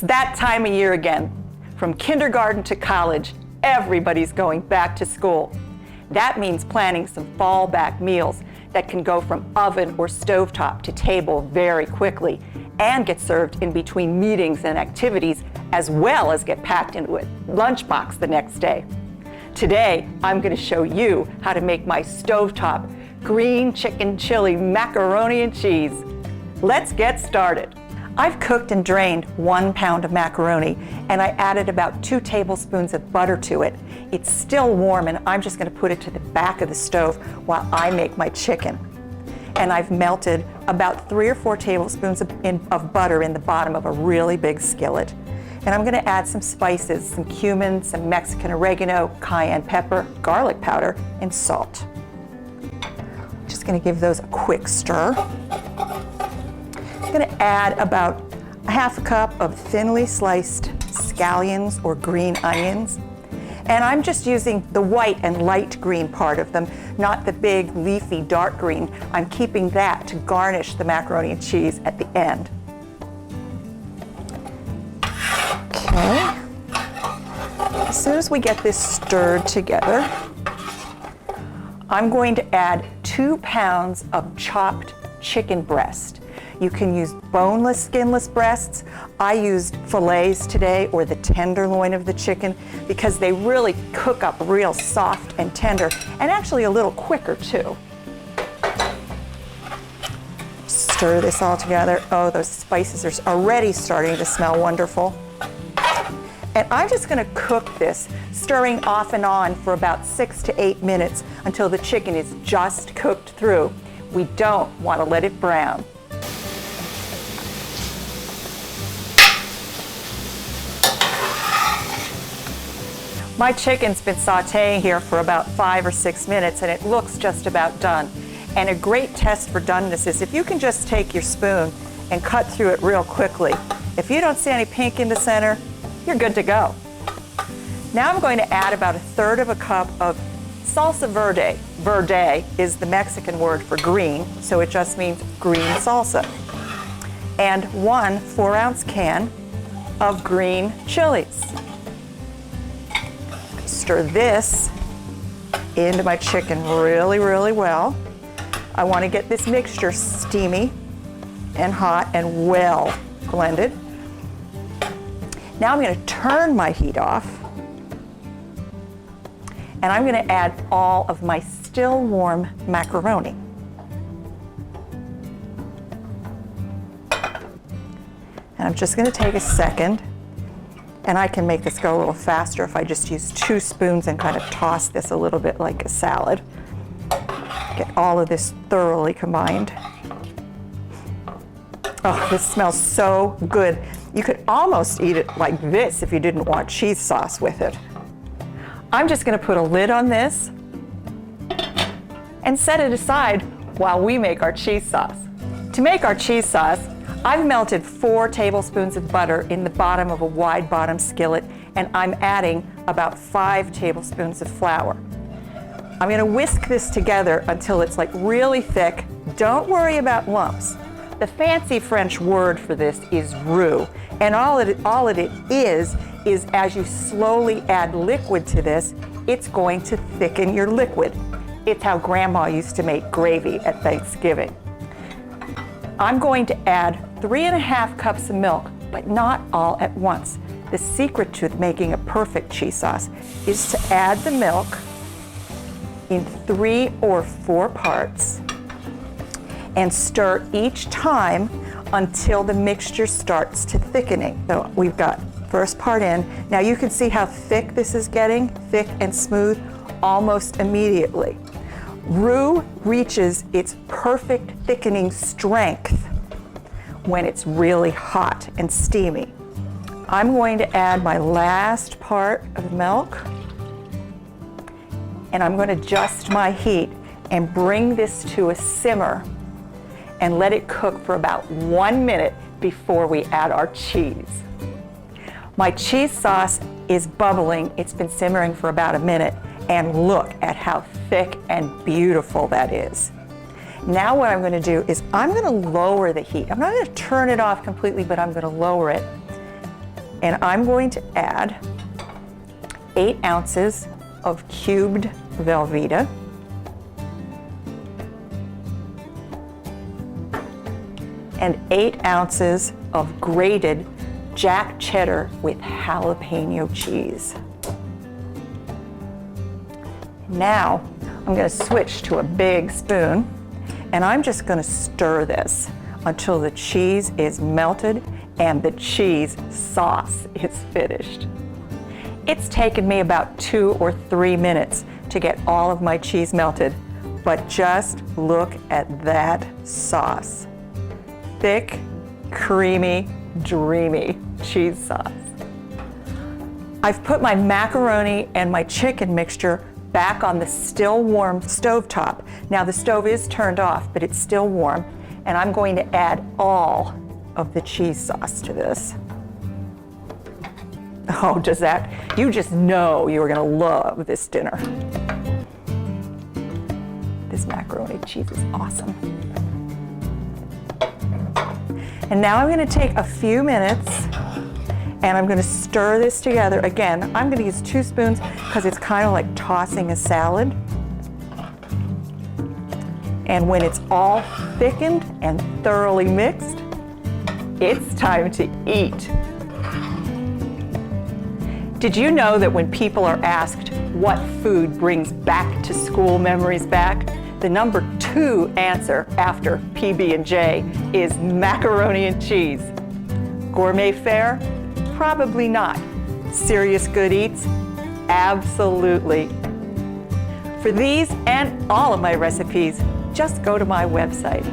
It's that time of year again. From kindergarten to college, everybody's going back to school. That means planning some fallback meals that can go from oven or stovetop to table very quickly and get served in between meetings and activities, as well as get packed into a lunchbox the next day. Today, I'm going to show you how to make my stovetop green chicken chili macaroni and cheese. Let's get started. I've cooked and drained 1 pound of macaroni, and I added about 2 tablespoons of butter to it. It's still warm, and I'm just going to put it to the back of the stove while I make my chicken. And I've melted about 3 or 4 tablespoons of butter in the bottom of a really big skillet. And I'm going to add some spices, some cumin, some Mexican oregano, cayenne pepper, garlic powder, and salt. Just going to give those a quick stir. I'm going to add about a ½ cup of thinly sliced scallions or green onions. And I'm just using the white and light green part of them, not the big leafy dark green. I'm keeping that to garnish the macaroni and cheese at the end. Okay. As soon as we get this stirred together, I'm going to add 2 pounds of chopped chicken breast. You can use boneless, skinless breasts. I used fillets today, or the tenderloin of the chicken, because they really cook up real soft and tender, and actually a little quicker too. Stir this all together. Oh, those spices are already starting to smell wonderful. And I'm just going to cook this, stirring off and on for about 6 to 8 minutes until the chicken is just cooked through. We don't want to let it brown. My chicken's been sauteing here for about 5 or 6 minutes, and it looks just about done. And a great test for doneness is if you can just take your spoon and cut through it real quickly. If you don't see any pink in the center, you're good to go. Now I'm going to add about 1/3 cup of salsa verde. Verde is the Mexican word for green, so it just means green salsa. And 1 4-ounce can of green chilies. Stir this into my chicken really, really well. I want to get this mixture steamy and hot and well blended. Now I'm going to turn my heat off, and I'm going to add all of my still warm macaroni. And I'm just going to take a second, and I can make this go a little faster if I just use 2 spoons and kind of toss this a little bit like a salad. Get all of this thoroughly combined. Oh, this smells so good. You could almost eat it like this if you didn't want cheese sauce with it. I'm just going to put a lid on this and set it aside while we make our cheese sauce. To make our cheese sauce, I've melted 4 tablespoons of butter in the bottom of a wide bottom skillet, and I'm adding about 5 tablespoons of flour. I'm going to whisk this together until it's like really thick. Don't worry about lumps. The fancy French word for this is roux, and all it is as you slowly add liquid to this, it's going to thicken your liquid. It's how Grandma used to make gravy at Thanksgiving. I'm going to add 3½ cups of milk, but not all at once. The secret to making a perfect cheese sauce is to add the milk in 3 or 4 parts and stir each time until the mixture starts to thickening. So we've got first part in. Now you can see how thick this is getting, thick and smooth, almost immediately. Roux reaches its perfect thickening strength when it's really hot and steamy. I'm going to add my last part of milk, and I'm going to adjust my heat and bring this to a simmer and let it cook for about 1 minute before we add our cheese. My cheese sauce is bubbling. It's been simmering for about a minute, and look at how thick and beautiful that is. Now what I'm going to do is I'm going to lower the heat. I'm not going to turn it off completely, but I'm going to lower it. And I'm going to add 8 ounces of cubed Velveeta, and 8 ounces of grated Jack Cheddar with jalapeno cheese. Now, I'm going to switch to a big spoon, and I'm just going to stir this until the cheese is melted and the cheese sauce is finished. It's taken me about 2 or 3 minutes to get all of my cheese melted, but just look at that sauce. Thick, creamy, dreamy cheese sauce. I've put my macaroni and my chicken mixture back on the still warm stovetop. Now the stove is turned off, but it's still warm, and I'm going to add all of the cheese sauce to this. Oh, does that, you just know you're gonna love this dinner. This macaroni cheese is awesome. And now I'm gonna take a few minutes and I'm gonna stir this together. Again, I'm gonna use 2 spoons because it's kind of like tossing a salad. And when it's all thickened and thoroughly mixed, it's time to eat. Did you know that when people are asked what food brings back to school memories back, the number 2 answer after PB&J is macaroni and cheese? Gourmet fare? Probably not. Serious good eats? Absolutely. For these and all of my recipes, just go to my website.